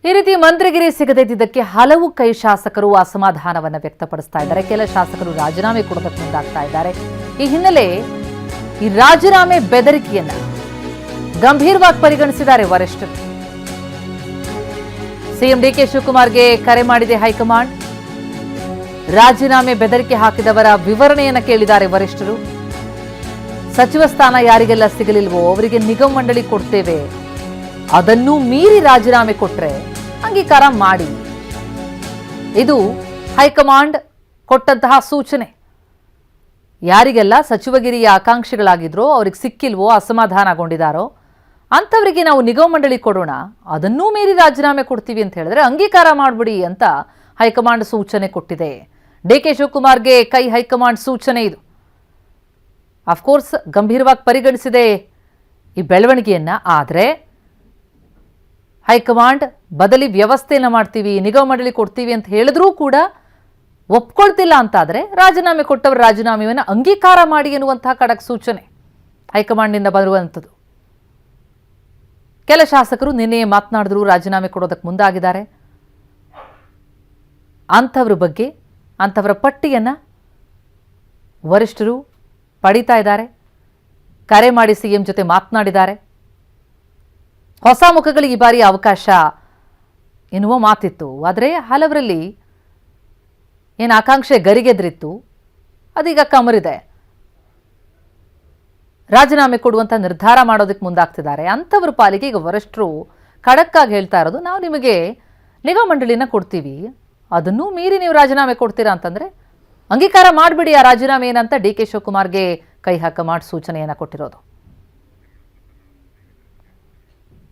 ಈ ರೀತಿ ಮಂತ್ರಿಗಿರಿ ಸಿಗದಿದ್ದಕ್ಕೆ ಹಲವು ಕೈ ಶಾಸಕರು ಅಸಮಾಧಾನವನ್ನು ವ್ಯಕ್ತಪಡಿಸ್ತಾ ಇದ್ದಾರೆ. ಕೆಲ ಶಾಸಕರು ರಾಜೀನಾಮೆ ಕೊಡೋದಕ್ಕೆ ಮುಂದಾಗ್ತಾ ಇದ್ದಾರೆ. ಈ ಹಿನ್ನೆಲೆ ಈ ರಾಜೀನಾಮೆ ಬೆದರಿಕೆಯನ್ನ ಗಂಭೀರವಾಗಿ ಪರಿಗಣಿಸಿದ್ದಾರೆ ವರಿಷ್ಠರು. ಸಿಎಂ ಡಿಕೆ ಶಿವಕುಮಾರ್ಗೆ ಕರೆ ಮಾಡಿದೆ ಹೈಕಮಾಂಡ್. ರಾಜೀನಾಮೆ ಬೆದರಿಕೆ ಹಾಕಿದವರ ವಿವರಣೆಯನ್ನು ಕೇಳಿದ್ದಾರೆ ವರಿಷ್ಠರು. ಸಚಿವ ಸ್ಥಾನ ಯಾರಿಗೆಲ್ಲ ಸಿಗಲಿಲ್ವೋ ಅವರಿಗೆ ನಿಗಮ ಮಂಡಳಿ ಕೊಡ್ತೇವೆ, ಅದನ್ನೂ ಮೀರಿ ರಾಜೀನಾಮೆ ಕೊಟ್ರೆ ಅಂಗೀಕಾರ ಮಾಡಿ. ಇದು ಹೈಕಮಾಂಡ್ ಕೊಟ್ಟಂತಹ ಸೂಚನೆ. ಯಾರಿಗೆಲ್ಲ ಸಚಿವಗಿರಿಯ ಆಕಾಂಕ್ಷಿಗಳಾಗಿದ್ರೋ ಅವ್ರಿಗೆ ಸಿಕ್ಕಿಲ್ವೋ, ಅಸಮಾಧಾನಗೊಂಡಿದ್ದಾರೋ ಅಂಥವರಿಗೆ ನಾವು ನಿಗಮ ಮಂಡಳಿ ಕೊಡೋಣ, ಅದನ್ನೂ ಮೀರಿ ರಾಜೀನಾಮೆ ಕೊಡ್ತೀವಿ ಅಂತ ಹೇಳಿದ್ರೆ ಅಂಗೀಕಾರ ಮಾಡಿಬಿಡಿ ಅಂತ ಹೈಕಮಾಂಡ್ ಸೂಚನೆ ಕೊಟ್ಟಿದೆ. ಡಿಕೆ ಶಿವಕುಮಾರ್ಗೆ ಕೈ ಹೈಕಮಾಂಡ್ ಸೂಚನೆ ಇದು. ಅಫ್ಕೋರ್ಸ್ ಗಂಭೀರವಾಗಿ ಪರಿಗಣಿಸಿದೆ ಈ ಬೆಳವಣಿಗೆಯನ್ನ. ಆದರೆ ಹೈಕಮಾಂಡ್ ಬದಲಿ ವ್ಯವಸ್ಥೆಯನ್ನು ಮಾಡ್ತೀವಿ, ನಿಗಮ ಮಂಡಳಿ ಕೊಡ್ತೀವಿ ಅಂತ ಹೇಳಿದ್ರೂ ಕೂಡ ಒಪ್ಕೊಳ್ತಿಲ್ಲ ಅಂತಾದರೆ ರಾಜೀನಾಮೆ ಕೊಟ್ಟವರ ರಾಜೀನಾಮೆಯನ್ನು ಅಂಗೀಕಾರ ಮಾಡಿ ಎನ್ನುವಂತಹ ಖಡಕ್ ಸೂಚನೆ ಹೈಕಮಾಂಡ್ನಿಂದ ಬರುವಂಥದ್ದು. ಕೆಲ ಶಾಸಕರು ನಿನ್ನೆ ಮಾತನಾಡಿದ್ರು, ರಾಜೀನಾಮೆ ಕೊಡೋದಕ್ಕೆ ಮುಂದಾಗಿದ್ದಾರೆ. ಅಂಥವರ ಪಟ್ಟಿಯನ್ನು ವರಿಷ್ಠರು ಪಡಿತಾ ಇದ್ದಾರೆ. ಕರೆ ಮಾಡಿ ಸಿಎಂ ಜೊತೆ ಮಾತನಾಡಿದ್ದಾರೆ. ಹೊಸ ಮುಖಗಳಿಗೆ ಈ ಬಾರಿ ಅವಕಾಶ ಎನ್ನುವ ಮಾತಿತ್ತು. ಆದರೆ ಹಲವರಲ್ಲಿ ಏನು ಆಕಾಂಕ್ಷೆ ಗರಿಗೆದ್ರಿತ್ತು ಅದೀಗ ಕಮರಿದೆ. ರಾಜೀನಾಮೆ ಕೊಡುವಂಥ ನಿರ್ಧಾರ ಮಾಡೋದಕ್ಕೆ ಮುಂದಾಗ್ತಿದ್ದಾರೆ. ಅಂಥವ್ರ ಪಾಲಿಗೆ ಈಗ ವರಿಷ್ಠರು ಖಡಕ್ಕಾಗಿ ಹೇಳ್ತಾ ಇರೋದು, ನಾವು ನಿಮಗೆ ನಿಗಮ ಮಂಡಳಿನ ಕೊಡ್ತೀವಿ, ಅದನ್ನೂ ಮೀರಿ ನೀವು ರಾಜೀನಾಮೆ ಕೊಡ್ತೀರಾ ಅಂತಂದರೆ ಅಂಗೀಕಾರ ಮಾಡಿಬಿಡಿ ಆ ರಾಜೀನಾಮೆ ಏನಂತ ಡಿಕೆ ಶಿವಕುಮಾರ್ಗೆ ಕೈ ಹೈಕಮಾಂಡ್ ಸೂಚನೆಯನ್ನು ಕೊಟ್ಟಿರೋದು.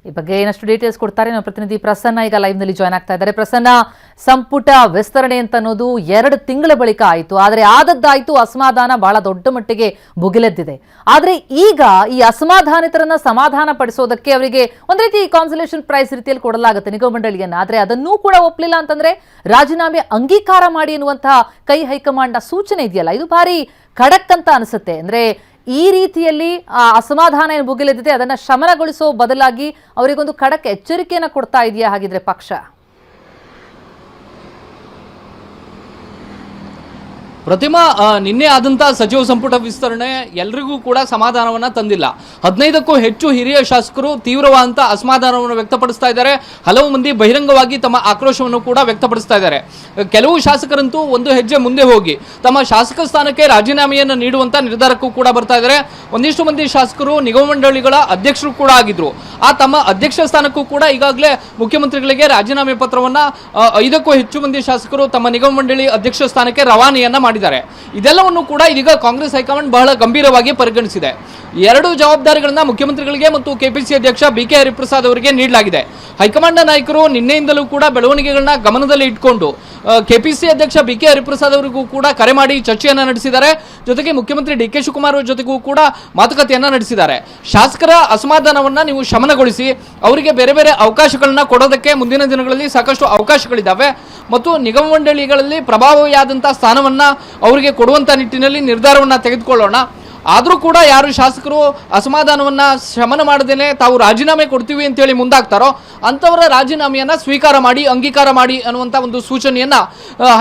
ಈ ಬಗ್ಗೆ ಏನಷ್ಟು ಡೀಟೇಲ್ಸ್ ಕೊಡ್ತಾರೆ ನಮ್ಮ ಪ್ರತಿನಿಧಿ ಪ್ರಸನ್ನ ಈಗ ಲೈವ್ನಲ್ಲಿ ಜಾಯ್ನ್ ಆಗ್ತಾ ಇದ್ದಾರೆ. ಪ್ರಸನ್ನ, ಸಂಪುಟ ವಿಸ್ತರಣೆ ಅಂತ ಅನ್ನೋದು 2 ತಿಂಗಳ ಬಳಿಕ ಆಯಿತು. ಆದರೆ ಆದದ್ದಾಯಿತು, ಅಸಮಾಧಾನ ಬಹಳ ದೊಡ್ಡ ಮಟ್ಟಿಗೆ ಭುಗಿಲೆದ್ದಿದೆ. ಆದರೆ ಈಗ ಈ ಅಸಮಾಧಾನಿತರನ್ನ ಸಮಾಧಾನ ಪಡಿಸೋದಕ್ಕೆ ಅವರಿಗೆ ಒಂದು ರೀತಿ ಕಾನ್ಸಲೇಷನ್ ಪ್ರೈಸ್ ರೀತಿಯಲ್ಲಿ ಕೊಡಲಾಗುತ್ತೆ ನಿಗಮ ಮಂಡಳಿಯನ್ನ. ಆದರೆ ಅದನ್ನೂ ಕೂಡ ಒಪ್ಪಲಿಲ್ಲ ಅಂತಂದ್ರೆ ರಾಜೀನಾಮೆ ಅಂಗೀಕಾರ ಮಾಡಿ ಎನ್ನುವಂತಹ ಕೈ ಹೈಕಮಾಂಡ್ನ ಸೂಚನೆ ಇದೆಯಲ್ಲ, ಇದು ಭಾರಿ ಖಡಕ್ ಅಂತ ಅನಿಸುತ್ತೆ. ಅಂದ್ರೆ ಈ ರೀತಿಯಲ್ಲಿ ಅಸಮಾಧಾನ ಏನು ಭುಗಿಲೆದ್ದಿದೆ ಅದನ್ನ ಶಮನಗೊಳಿಸೋ ಬದಲಾಗಿ ಅವರಿಗೊಂದು ಖಡಕ್ ಎಚ್ಚರಿಕೆಯನ್ನು ಕೊಡ್ತಾ ಇದೆಯಾ ಹಾಗಿದ್ರೆ ಪಕ್ಷ? ಪ್ರತಿಮಾ, ನಿನ್ನೆ ಆದಂತಹ ಸಚಿವ ಸಂಪುಟ ವಿಸ್ತರಣೆ ಎಲ್ರಿಗೂ ಕೂಡ ಸಮಾಧಾನವನ್ನ ತಂದಿಲ್ಲ. 15ಕ್ಕೂ ಹೆಚ್ಚು ಹಿರಿಯ ಶಾಸಕರು ತೀವ್ರವಾದಂತ ಅಸಮಾಧಾನವನ್ನು ವ್ಯಕ್ತಪಡಿಸ್ತಾ ಇದ್ದಾರೆ. ಹಲವು ಮಂದಿ ಬಹಿರಂಗವಾಗಿ ತಮ್ಮ ಆಕ್ರೋಶವನ್ನು ಕೂಡ ವ್ಯಕ್ತಪಡಿಸ್ತಾ ಇದ್ದಾರೆ. ಕೆಲವು ಶಾಸಕರಂತೂ ಒಂದು ಹೆಜ್ಜೆ ಮುಂದೆ ಹೋಗಿ ತಮ್ಮ ಶಾಸಕ ಸ್ಥಾನಕ್ಕೆ ರಾಜೀನಾಮೆಯನ್ನು ನೀಡುವಂತ ನಿರ್ಧಾರಕ್ಕೂ ಕೂಡ ಬರ್ತಾ ಇದ್ದಾರೆ. ಒಂದಿಷ್ಟು ಮಂದಿ ಶಾಸಕರು ನಿಗಮ ಮಂಡಳಿಗಳ ಅಧ್ಯಕ್ಷರು ಕೂಡ ಆಗಿದ್ರು. ಆ ತಮ್ಮ ಅಧ್ಯಕ್ಷ ಸ್ಥಾನಕ್ಕೂ ಕೂಡ ಈಗಾಗಲೇ ಮುಖ್ಯಮಂತ್ರಿಗಳಿಗೆ ರಾಜೀನಾಮೆ ಪತ್ರವನ್ನ 5ಕ್ಕೂ ಹೆಚ್ಚು ಮಂದಿ ಶಾಸಕರು ತಮ್ಮ ನಿಗಮ ಮಂಡಳಿ ಅಧ್ಯಕ್ಷ ಸ್ಥಾನಕ್ಕೆ ರವಾನೆಯನ್ನ ಮಾಡಿದ್ದಾರೆ. ಇದೆಲ್ಲವನ್ನು ಕೂಡ ಇದೀಗ ಕಾಂಗ್ರೆಸ್ ಹೈಕಮಾಂಡ್ ಬಹಳ ಗಂಭೀರವಾಗಿ ಪರಿಗಣಿಸಿದೆ. 2 ಜವಾಬ್ದಾರಿಗಳನ್ನ ಮುಖ್ಯಮಂತ್ರಿಗಳಿಗೆ ಮತ್ತು ಕೆಪಿಸಿ ಅಧ್ಯಕ್ಷ ಬಿಕೆ ಹರಿಪ್ರಸಾದ್ ಅವರಿಗೆ ನೀಡಲಾಗಿದೆ. ಹೈಕಮಾಂಡ್ನ ನಾಯಕರು ನಿನ್ನೆಯಿಂದಲೂ ಕೂಡ ಬೆಳವಣಿಗೆಗಳನ್ನ ಗಮನದಲ್ಲಿ ಇಟ್ಕೊಂಡು ಕೆಪಿಸಿ ಅಧ್ಯಕ್ಷ ಬಿಕೆ ಹರಿಪ್ರಸಾದ್ ಅವರಿಗೂ ಕೂಡ ಕರೆ ಮಾಡಿ ಚರ್ಚೆಯನ್ನ ನಡೆಸಿದ್ದಾರೆ. ಜೊತೆಗೆ ಮುಖ್ಯಮಂತ್ರಿ ಡಿಕೆ ಶಿವಕುಮಾರ್ ಜೊತೆಗೂ ಕೂಡ ಮಾತುಕತೆಯನ್ನ ನಡೆಸಿದ್ದಾರೆ. ಶಾಸಕರ ಅಸಮಾಧಾನವನ್ನ ನೀವು ಶಮನಗೊಳಿಸಿ ಅವರಿಗೆ ಬೇರೆ ಬೇರೆ ಅವಕಾಶಗಳನ್ನ ಕೊಡೋದಕ್ಕೆ ಮುಂದಿನ ದಿನಗಳಲ್ಲಿ ಸಾಕಷ್ಟು ಅವಕಾಶಗಳಿದ್ದಾವೆ ಮತ್ತು ನಿಗಮ ಮಂಡಳಿಗಳಲ್ಲಿ ಪ್ರಭಾವಿಯಾದಂತಹ ಸ್ಥಾನವನ್ನ ಅವರಿಗೆ ಕೊಡುವಂತ ನಿಟ್ಟಿನಲ್ಲಿ ನಿರ್ಧಾರವನ್ನ ತೆಗೆದುಕೊಳ್ಳೋಣ. ಆದರೂ ಕೂಡ ಯಾರು ಶಾಸಕರು ಅಸಮಾಧಾನವನ್ನ ಶಮನ ಮಾಡದೇನೆ ತಾವು ರಾಜೀನಾಮೆ ಕೊಡ್ತೀವಿ ಅಂತೇಳಿ ಮುಂದಾಗ್ತಾರೋ ಅಂಥವರ ರಾಜೀನಾಮೆಯನ್ನ ಸ್ವೀಕಾರ ಮಾಡಿ, ಅಂಗೀಕಾರ ಮಾಡಿ ಅನ್ನುವಂಥ ಒಂದು ಸೂಚನೆಯನ್ನ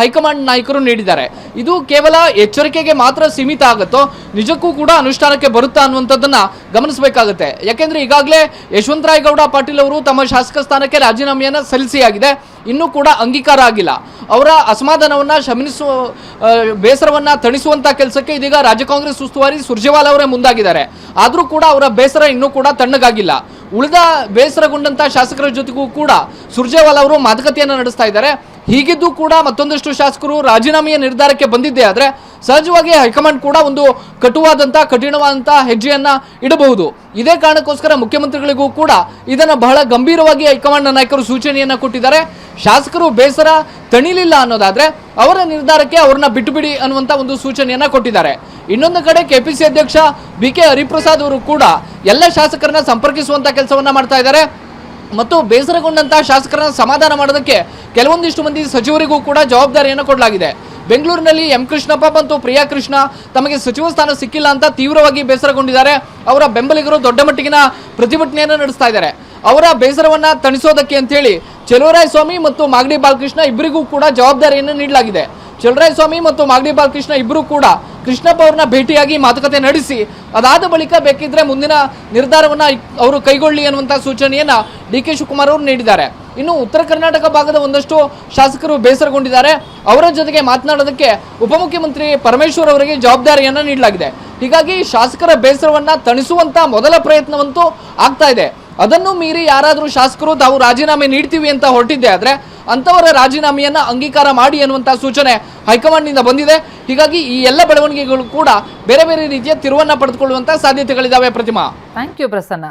ಹೈಕಮಾಂಡ್ ನಾಯಕರು ನೀಡಿದ್ದಾರೆ. ಇದು ಕೇವಲ ಎಚ್ಚರಿಕೆಗೆ ಮಾತ್ರ ಸೀಮಿತ ಆಗುತ್ತೋ, ನಿಜಕ್ಕೂ ಕೂಡ ಅನುಷ್ಠಾನಕ್ಕೆ ಬರುತ್ತಾ ಅನ್ನುವಂಥದ್ದನ್ನ ಗಮನಿಸಬೇಕಾಗುತ್ತೆ. ಯಾಕೆಂದ್ರೆ ಈಗಾಗಲೇ ಯಶವಂತರಾಯಗೌಡ ಪಾಟೀಲ್ ಅವರು ತಮ್ಮ ಶಾಸಕ ಸ್ಥಾನಕ್ಕೆ ರಾಜೀನಾಮೆಯನ್ನ ಸಲ್ಲಿಸಿಯಾಗಿದೆ, ಇನ್ನೂ ಕೂಡ ಅಂಗೀಕಾರ ಆಗಿಲ್ಲ. ಅವರ ಅಸಮಾಧಾನವನ್ನ ಶಮನಿಸುವ ಬೇಸರವನ್ನ ತಣಿಸುವಂತ ಕೆಲಸಕ್ಕೆ ಇದೀಗ ರಾಜ್ಯ ಕಾಂಗ್ರೆಸ್ ಉಸ್ತುವಾರಿ ಸುರ್ಜೇವಾಲಾ ಅವರೇ ಮುಂದಾಗಿದ್ದಾರೆ. ಆದರೂ ಕೂಡ ಅವರ ಬೇಸರ ಇನ್ನೂ ಕೂಡ ತಣ್ಣಗಾಗಿಲ್ಲ. ಉಳಿದ ಬೇಸರಗೊಂಡಂತ ಶಾಸಕರ ಜೊತೆಗೂ ಕೂಡ ಸುರ್ಜೇವಾಲಾ ಅವರು ಮಾತುಕತೆಯನ್ನು ನಡೆಸ್ತಾ ಇದ್ದಾರೆ. ಹೀಗಿದ್ದು ಕೂಡ ಮತ್ತೊಂದಷ್ಟು ಶಾಸಕರು ರಾಜೀನಾಮೆಯ ನಿರ್ಧಾರಕ್ಕೆ ಬಂದಿದ್ದೇ ಆದ್ರೆ ಸಹಜವಾಗಿ ಹೈಕಮಾಂಡ್ ಕೂಡ ಒಂದು ಕಠಿಣವಾದಂತಹ ಹೆಜ್ಜೆಯನ್ನ ಇಡಬಹುದು. ಇದೇ ಕಾರಣಕ್ಕೋಸ್ಕರ ಮುಖ್ಯಮಂತ್ರಿಗಳಿಗೂ ಕೂಡ ಇದನ್ನ ಬಹಳ ಗಂಭೀರವಾಗಿ ಹೈಕಮಾಂಡ್ ನಾಯಕರು ಸೂಚನೆಯನ್ನ ಕೊಟ್ಟಿದ್ದಾರೆ. ಶಾಸಕರು ಬೇಸರ ತಣಿಲಿಲ್ಲ ಅನ್ನೋದಾದ್ರೆ ಅವರ ನಿರ್ಧಾರಕ್ಕೆ ಅವ್ರನ್ನ ಬಿಟ್ಟುಬಿಡಿ ಅನ್ನುವಂತ ಒಂದು ಸೂಚನೆಯನ್ನ ಕೊಟ್ಟಿದ್ದಾರೆ. ಇನ್ನೊಂದು ಕಡೆ ಕೆಪಿಸಿ ಅಧ್ಯಕ್ಷ ಬಿಕೆ ಹರಿಪ್ರಸಾದ್ ಅವರು ಕೂಡ ಎಲ್ಲ ಶಾಸಕರನ್ನ ಸಂಪರ್ಕಿಸುವಂತ ಕೆಲಸವನ್ನ ಮಾಡ್ತಾ ಇದ್ದಾರೆ ಮತ್ತು ಬೇಸರಗೊಂಡಂತಹ ಶಾಸಕರನ್ನ ಸಮಾಧಾನ ಮಾಡೋದಕ್ಕೆ ಕೆಲವೊಂದಿಷ್ಟು ಮಂದಿ ಸಚಿವರಿಗೂ ಕೂಡ ಜವಾಬ್ದಾರಿಯನ್ನು ಕೊಡಲಾಗಿದೆ. ಬೆಂಗಳೂರಿನಲ್ಲಿ ಎಂ ಕೃಷ್ಣಪ್ಪ ಮತ್ತು ಪ್ರಿಯಾ ಕೃಷ್ಣ ತಮಗೆ ಸಚಿವ ಸ್ಥಾನ ಸಿಕ್ಕಿಲ್ಲ ಅಂತ ತೀವ್ರವಾಗಿ ಬೇಸರಗೊಂಡಿದ್ದಾರೆ. ಅವರ ಬೆಂಬಲಿಗರು ದೊಡ್ಡ ಮಟ್ಟಿಗಿನ ಪ್ರತಿಭಟನೆಯನ್ನು ನಡೆಸ್ತಾ ಇದ್ದಾರೆ. ಅವರ ಬೇಸರವನ್ನ ತಣಿಸೋದಕ್ಕೆ ಅಂತ ಹೇಳಿ ಸ್ವಾಮಿ ಮತ್ತು ಮಾಗಡಿ ಬಾಲಕೃಷ್ಣ ಇಬ್ಬರಿಗೂ ಕೂಡ ಜವಾಬ್ದಾರಿಯನ್ನು ನೀಡಲಾಗಿದೆ. ಸ್ವಾಮಿ ಮತ್ತು ಮಾಗಡಿ ಬಾಲಕೃಷ್ಣ ಇಬ್ಬರು ಕೂಡ ಕೃಷ್ಣಪ್ಪ ಅವ್ರನ್ನ ಭೇಟಿಯಾಗಿ ಮಾತುಕತೆ ನಡೆಸಿ ಅದಾದ ಬಳಿಕ ಬೇಕಿದ್ರೆ ಮುಂದಿನ ನಿರ್ಧಾರವನ್ನ ಅವರು ಕೈಗೊಳ್ಳಿ ಅನ್ನುವಂತಹ ಸೂಚನೆಯನ್ನ DK ಶಿವಕುಮಾರ್ ಅವರು ನೀಡಿದ್ದಾರೆ. ಇನ್ನು ಉತ್ತರ ಕರ್ನಾಟಕ ಭಾಗದ ಒಂದಷ್ಟು ಶಾಸಕರು ಬೇಸರಗೊಂಡಿದ್ದಾರೆ. ಅವರ ಜೊತೆಗೆ ಮಾತನಾಡೋದಕ್ಕೆ ಉಪಮುಖ್ಯಮಂತ್ರಿ ಪರಮೇಶ್ವರ್ ಅವರಿಗೆ ಜವಾಬ್ದಾರಿಯನ್ನ ನೀಡಲಾಗಿದೆ. ಹೀಗಾಗಿ ಶಾಸಕರ ಬೇಸರವನ್ನ ತಣಿಸುವಂತ ಮೊದಲ ಪ್ರಯತ್ನವಂತೂ ಆಗ್ತಾ ಇದೆ. ಅದನ್ನು ಮೀರಿ ಯಾರಾದರೂ ಶಾಸಕರು ತಾವು ರಾಜೀನಾಮೆ ನೀಡ್ತೀವಿ ಅಂತ ಹೊರಟಿದ್ದೆ ಆದ್ರೆ ಅಂತವರ ರಾಜೀನಾಮೆಯನ್ನ ಅಂಗೀಕಾರ ಮಾಡಿ ಅನ್ನುವಂತಹ ಸೂಚನೆ ಹೈಕಮಾಂಡ್ ನಿಂದ ಬಂದಿದೆ. ಹೀಗಾಗಿ ಈ ಎಲ್ಲ ಬೆಳವಣಿಗೆಗಳು ಕೂಡ ಬೇರೆ ಬೇರೆ ರೀತಿಯ ತಿರುವನ್ನ ಪಡೆದುಕೊಳ್ಳುವಂತ ಸಾಧ್ಯತೆಗಳಿದಾವೆ. ಪ್ರತಿಮಾ, ಥ್ಯಾಂಕ್ ಯು ಪ್ರಸನ್ನ.